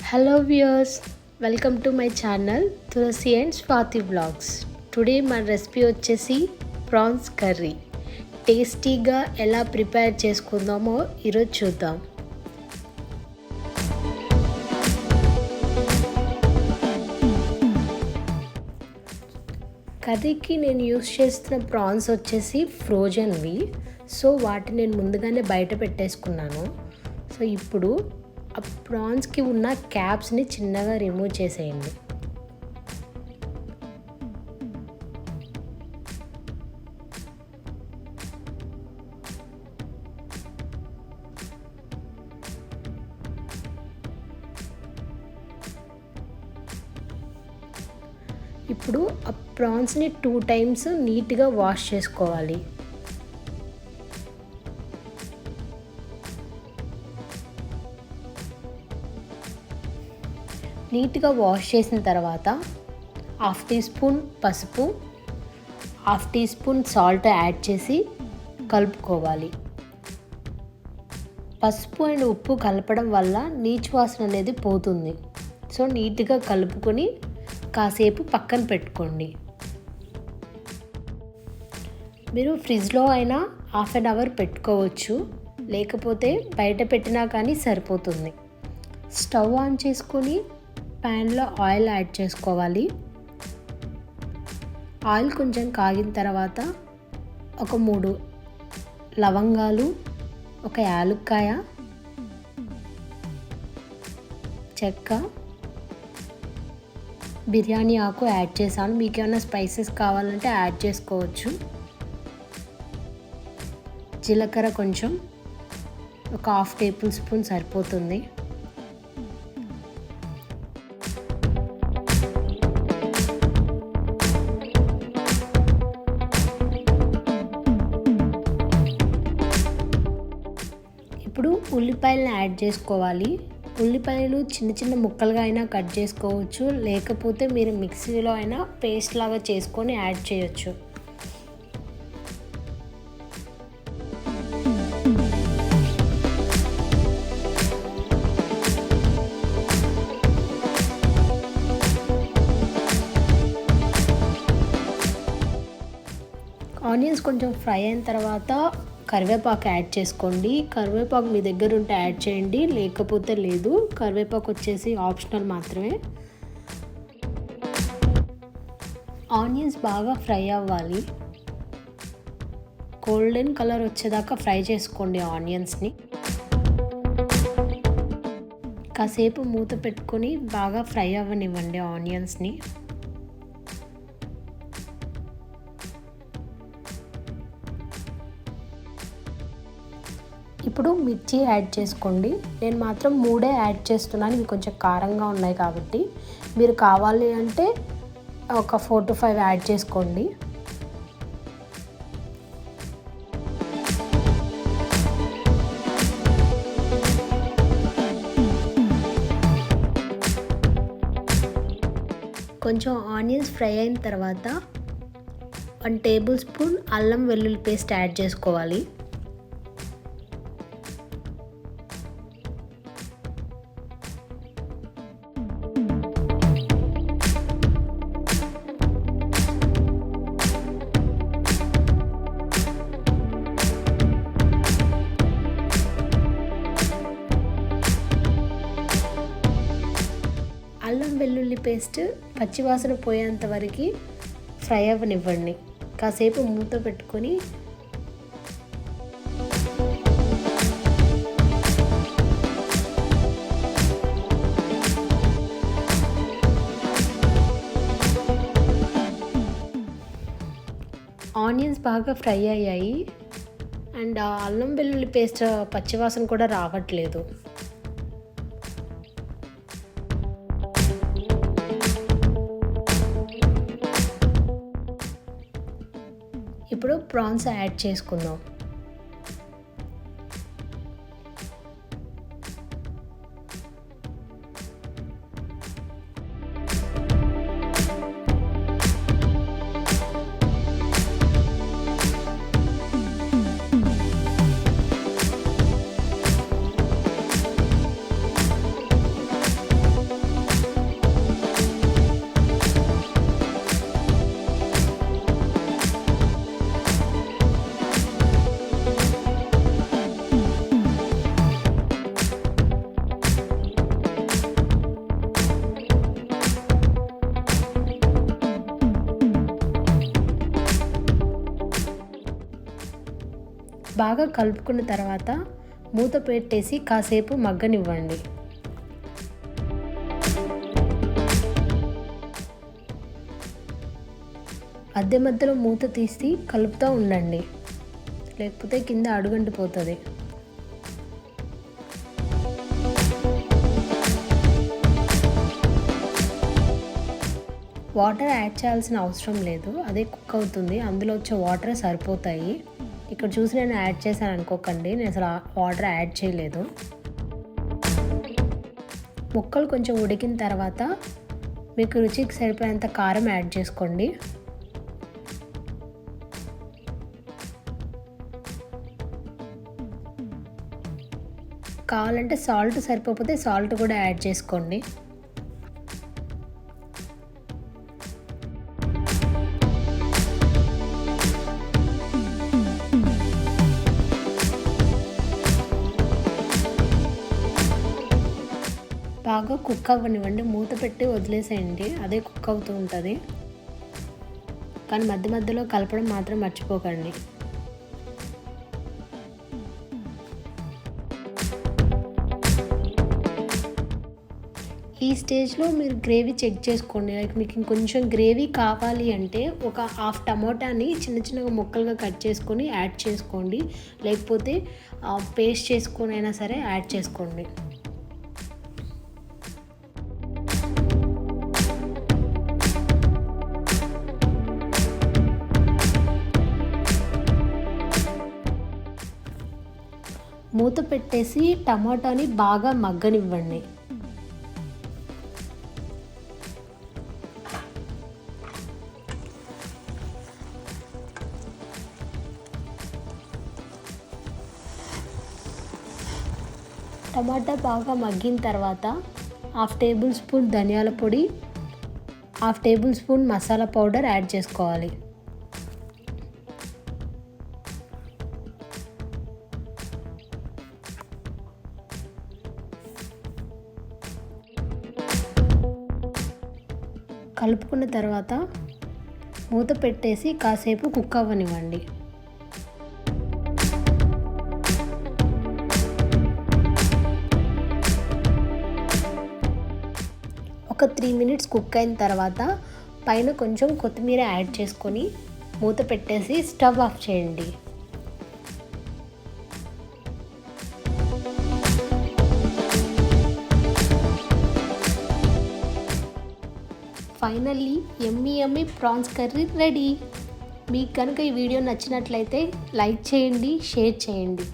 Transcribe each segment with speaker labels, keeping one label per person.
Speaker 1: Hello viewers, welcome to my channel Tulasi and Swati Vlogs. Today my recipe వచ్చేసి prawns curry. టేస్టీగా ఎలా prepare చేసుకుందామో ఈరోజు చూద్దాం. కర్రీకి నేను యూస్ చేస్తున్న ప్రాన్స్ వచ్చేసి ఫ్రోజన్వి. సో వాటిని నేను ముందుగానే బయట పెట్టేసుకున్నాను. సో ఇప్పుడు ఆ ప్రాన్స్కి ఉన్న క్యాప్స్ని చిన్నగా రిమూవ్ చేసేయండి. ఇప్పుడు ఆ ప్రాన్స్ని 2 టైమ్స్ నీట్గా వాష్ చేసుకోవాలి. నీట్గా వాష్ చేసిన తర్వాత 1/2 టీ స్పూన్ పసుపు, 1/2 టీ స్పూన్ సాల్ట్ యాడ్ చేసి కలుపుకోవాలి. పసుపు అండ్ ఉప్పు కలపడం వల్ల నీచు వాసన అనేది పోతుంది. సో నీట్గా కలుపుకొని కాసేపు పక్కన పెట్టుకోండి. మీరు ఫ్రిడ్జ్లో అయినా 1/2 అవర్ పెట్టుకోవచ్చు, లేకపోతే బయట పెట్టినా కానీ సరిపోతుంది. స్టవ్ ఆన్ చేసుకొని ప్యాన్లో ఆయిల్ యాడ్ చేసుకోవాలి. ఆయిల్ కొంచెం కాగిన తర్వాత ఒక 3 లవంగాలు, ఒక యాలుక్కాయ, చెక్క, బిర్యానీ ఆకు యాడ్ చేశాను. మీకు ఏమైనా స్పైసెస్ కావాలంటే యాడ్ చేసుకోవచ్చు. జీలకర్ర కొంచెం, ఒక 1/2 టేబుల్ స్పూన్ సరిపోతుంది. ఇప్పుడు ఉల్లిపాయలను యాడ్ చేసుకోవాలి. ఉల్లిపాయలు చిన్న చిన్న ముక్కలుగా అయినా కట్ చేసుకోవచ్చు, లేకపోతే మీరు మిక్సీలో అయినా పేస్ట్ లాగా చేసుకొని యాడ్ చేయొచ్చు. ఆనియన్స్ కొంచెం ఫ్రై అయిన తర్వాత కరివేపాకు యాడ్ చేసుకోండి. కరివేపాకు మీ దగ్గర ఉంటే యాడ్ చేయండి, లేకపోతే లేదు. కరివేపాకు వచ్చేసి ఆప్షనల్ మాత్రమే. ఆనియన్స్ బాగా ఫ్రై అవ్వాలి. గోల్డెన్ కలర్ వచ్చేదాకా ఫ్రై చేసుకోండి ఆనియన్స్ని. కాసేపు మూత పెట్టుకొని బాగా ఫ్రై అవ్వనివ్వండి ఆనియన్స్ని. ఇప్పుడు మిర్చి యాడ్ చేసుకోండి. నేను మాత్రం 3 యాడ్ చేస్తున్నాను, ఇవి కొంచెం కారంగా ఉన్నాయి కాబట్టి. మీరు కావాలి అంటే ఒక 4 to 5 యాడ్ చేసుకోండి. కొంచెం ఆనియన్స్ ఫ్రై అయిన తర్వాత 1 టేబుల్ స్పూన్ అల్లం వెల్లుల్లి పేస్ట్ యాడ్ చేసుకోవాలి. అల్లం వెల్లుల్లి పేస్ట్ పచ్చివాసన పోయేంత వరకు ఫ్రై అవ్వనివ్వండి. కాసేపు మూత పెట్టుకొని ఆనియన్స్ బాగా ఫ్రై అయ్యాయి అండ్ అల్లం వెల్లుల్లి పేస్ట్ పచ్చివాసన కూడా రావట్లేదు. ఇప్పుడు ప్రాన్స్ యాడ్ చేసుకుందాం. బాగా కలుపుకున్న తర్వాత మూత పెట్టేసి కాసేపు మగ్గనివ్వండి. మధ్య మధ్యలో మూత తీసి కలుపుతూ ఉండండి, లేకపోతే కింద అడుగంటిపోతుంది. వాటర్ యాడ్ చేయాల్సిన అవసరం లేదు, అదే కుక్ అవుతుంది. అందులో వచ్చే వాటర్ సరిపోతాయి. ఇక్కడ చూసి నేను యాడ్ చేశాను అనుకోకండి, నేను అసలు వాటర్ యాడ్ చేయలేదు. ముక్కలు కొంచెం ఉడికిన తర్వాత మీకు రుచికి సరిపోయేంత కారం యాడ్ చేసుకోండి. కావాలంటే సాల్ట్ సరిపోతే సాల్ట్ కూడా యాడ్ చేసుకోండి. బాగా కుక్ అవ్వనివ్వండి, మూత పెట్టి వదిలేసేయండి, అదే కుక్ అవుతూ ఉంటుంది. కానీ మధ్య మధ్యలో కలపడం మాత్రం మర్చిపోకండి. ఈ స్టేజ్లో మీరు గ్రేవీ చెక్ చేసుకోండి. లైక్ మీకు ఇంకొంచెం గ్రేవీ కావాలి అంటే ఒక హాఫ్ టమోటాని చిన్న చిన్నగా ముక్కలుగా కట్ చేసుకొని యాడ్ చేసుకోండి, లేకపోతే పేస్ట్ చేసుకొని అయినా సరే యాడ్ చేసుకోండి. మూత పెట్టేసి టమాటాని బాగా మగ్గనివ్వండి. టమాటా బాగా మగ్గిన తర్వాత హాఫ్ టేబుల్ స్పూన్ ధనియాల పొడి, half table spoon masala powder add చేసుకోవాలి. కలుపుకున్న తర్వాత మూత పెట్టేసి కాసేపు కుక్ అవ్వనివ్వండి. ఒక 3 మినిట్స్ కుక్ అయిన తర్వాత పైన కొంచెం కొత్తిమీర యాడ్ చేసుకొని మూత పెట్టేసి స్టవ్ ఆఫ్ చేయండి. ఫైనల్లీ యమ్మీ ప్రాన్స్ కర్రీ రెడీ. మీకు కనుక ఈ వీడియో నచ్చినట్లయితే లైక్ చేయండి, షేర్ చేయండి.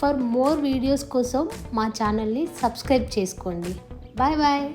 Speaker 1: ఫర్ మోర్ వీడియోస్ కోసం మా ఛానల్ని సబ్స్క్రైబ్ చేసుకోండి. Bye bye.